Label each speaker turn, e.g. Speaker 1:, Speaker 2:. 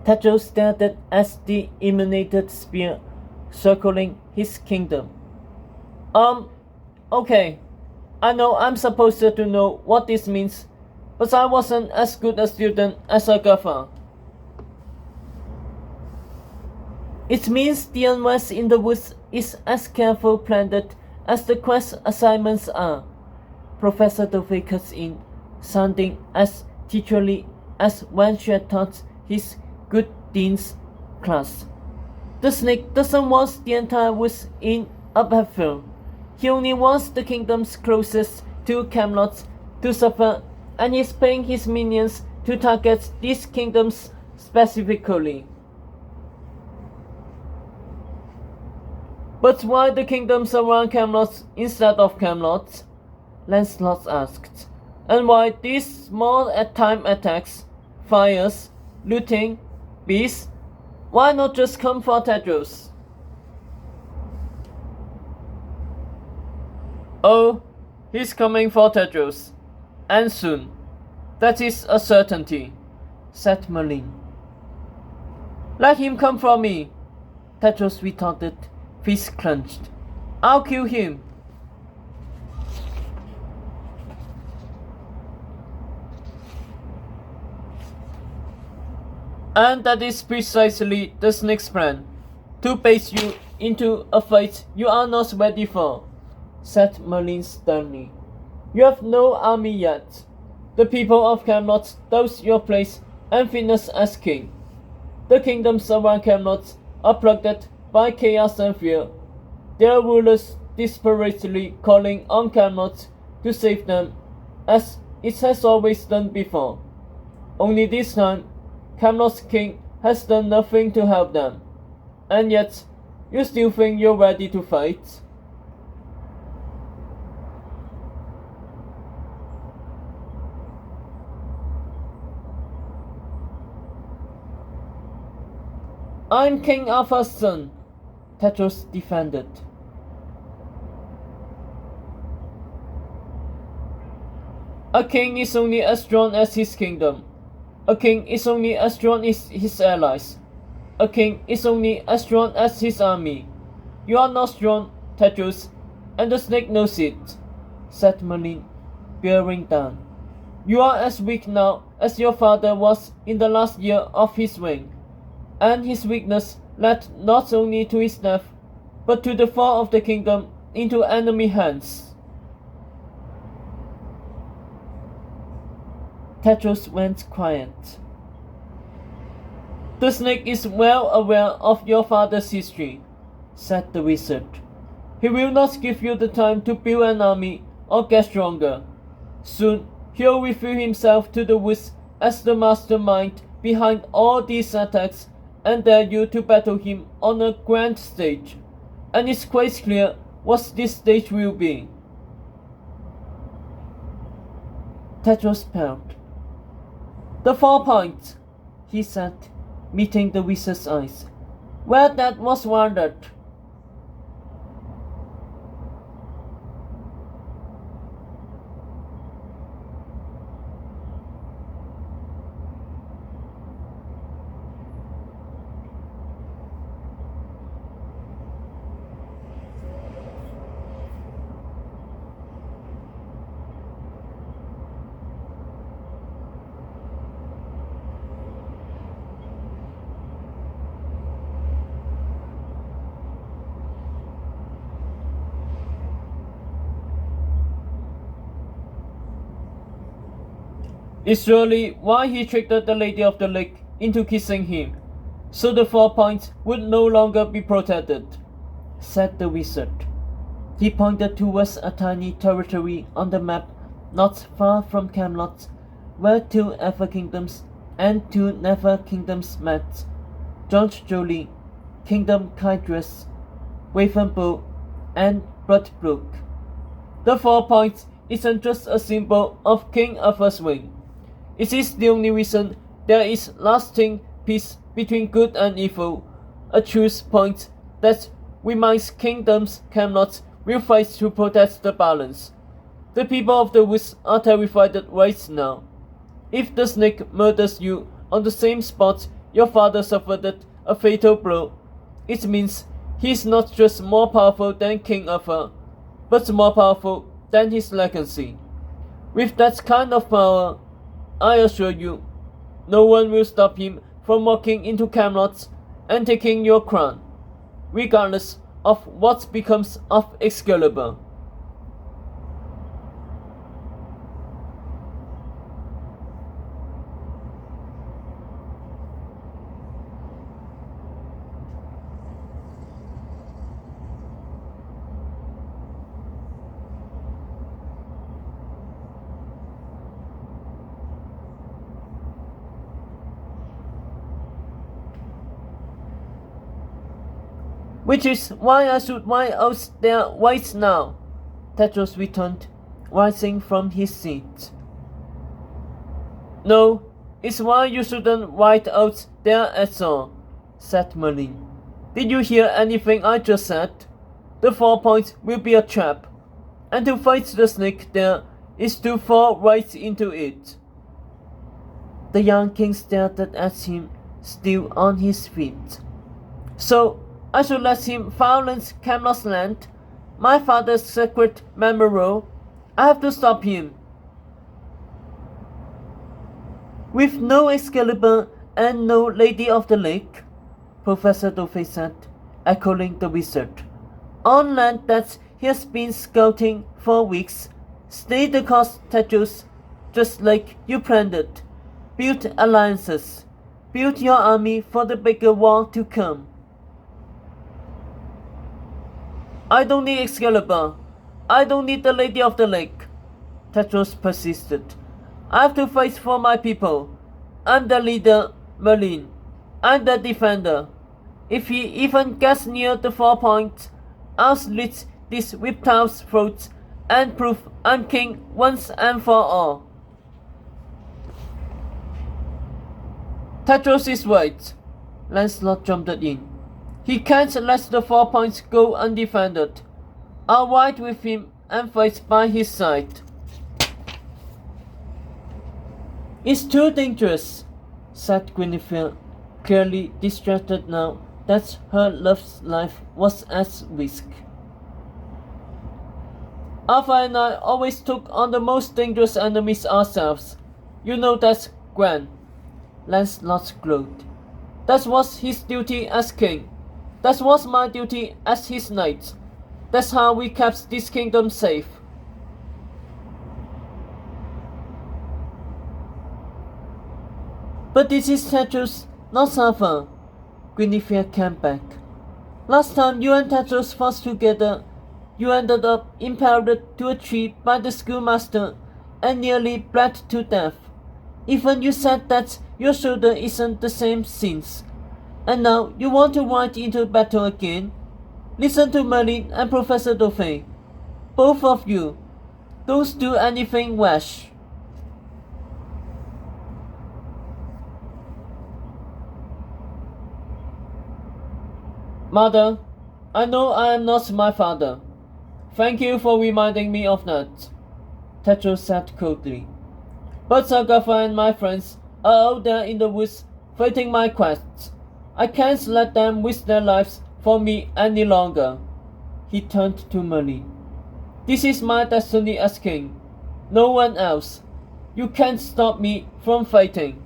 Speaker 1: Techo stared at the illuminated sphere circling his kingdom. Okay. I know I'm supposed to know what this means, but I wasn't as good a student as Agatha. It means the unrest in the woods is as careful planned as the quest assignments are. Professor Dovey cuts in, sounding as teacherly as when she had taught his good dean's class. The snake doesn't want the entire woods in upheaval. He only wants the kingdoms closest to Camelot to suffer, and he's paying his minions to target these kingdoms specifically. But why the kingdoms around Camelot instead of Camelot? Lancelot asked. And why these small time attacks, fires, looting, beasts? Why not just come for Tedros? Oh, he's coming for Tedros. And soon. That is a certainty, said Merlin. Let him come for me, Tedros retorted, fist clenched. I'll kill him. And that is precisely the snake's plan, to bait you into a fight you are not ready for, said Merlin sternly. You have no army yet. The people of Camelot doubt your place and fitness as king. The kingdoms around Camelot are plagued by chaos and fear, their rulers desperately calling on Camelot to save them, as it has always done before. Only this time, Camelot's king has done nothing to help them. And yet, you still think you're ready to fight? I'm King Arthur's son, Tedros defended. A king is only as strong as his kingdom. A king is only as strong as his allies. A king is only as strong as his army. You are not strong, Tedros, and the snake knows it, said Merlin, bearing down. You are as weak now as your father was in the last year of his reign, and his weakness led not only to his death, but to the fall of the kingdom into enemy hands. Tedros went quiet. The snake is well aware of your father's history, said the wizard. He will not give you the time to build an army or get stronger. Soon he'll reveal himself to the woods as the mastermind behind all these attacks and dare you to battle him on a grand stage. And it's quite clear what this stage will be. Tedros paled. The 4 points, he said, meeting the wizard's eyes. Well, that was wondered. It's surely why he tricked the Lady of the Lake into kissing him, so the 4 points would no longer be protected, said the wizard. He pointed towards a tiny territory on the map not far from Camelot, where 2 Ever Kingdoms and 2 Never Kingdoms met. George Jolie, Kingdom Kydras, Wavenbow, and Bloodbrook. The 4 points isn't just a symbol of King Arthur's reign. It is the only reason there is lasting peace between good and evil, a truce point that reminds kingdoms Camelot will fight to protect the balance. The people of the woods are terrified right now. If the snake murders you on the same spot your father suffered a fatal blow, it means he is not just more powerful than King Arthur, but more powerful than his legacy. With that kind of power, I assure you, no one will stop him from walking into Camelot and taking your crown, regardless of what becomes of Excalibur. Which is why I should wipe out their whites now, Tedros returned, rising from his seat. No, it's why you shouldn't wipe out there at all, said Merlin. Did you hear anything I just said? The 4 points will be a trap, and to fight the snake there is to fall right into it. The young king stared at him, still on his feet. So, I should let him violence Camelot's land, my father's sacred memorial. I have to stop him. With no Excalibur and no Lady of the Lake, Professor Dovey said, echoing the wizard. On land that he has been scouting for weeks, stay the course, Tedros, just like you planned it. Build alliances. Build your army for the bigger war to come. I don't need Excalibur. I don't need the Lady of the Lake, Tedros persisted. I have to fight for my people. I'm the leader, Merlin. I'm the defender. If he even gets near the 4 points, I'll slit this reptile's throat and prove I'm king once and for all. Tedros is right, Lancelot jumped in. He can't let the 4 points go undefended. I'll ride with him and fight by his side. It's too dangerous, said Guinevere, clearly distracted now that her love's life was at risk. Arthur and I always took on the most dangerous enemies ourselves. You know that, Gwen. Lancelot glowed. That was his duty as king. That was my duty as his knight. That's how we kept this kingdom safe. But this is Tedros, not Arthur. Guinevere came back. Last time you and Tedros fought together, you ended up impaled to a tree by the schoolmaster and nearly bled to death. Even you said that your shoulder isn't the same since. And now you want to ride into battle again? Listen to Merlin and Professor Dovey. Both of you. Don't do anything rash. Mother, I know I am not my father. Thank you for reminding me of that, Tedros said coldly. But Agatha and my friends are out there in the woods fighting my quests. I can't let them risk their lives for me any longer. He turned to Merlin. This is my destiny as king. No one else. You can't stop me from fighting.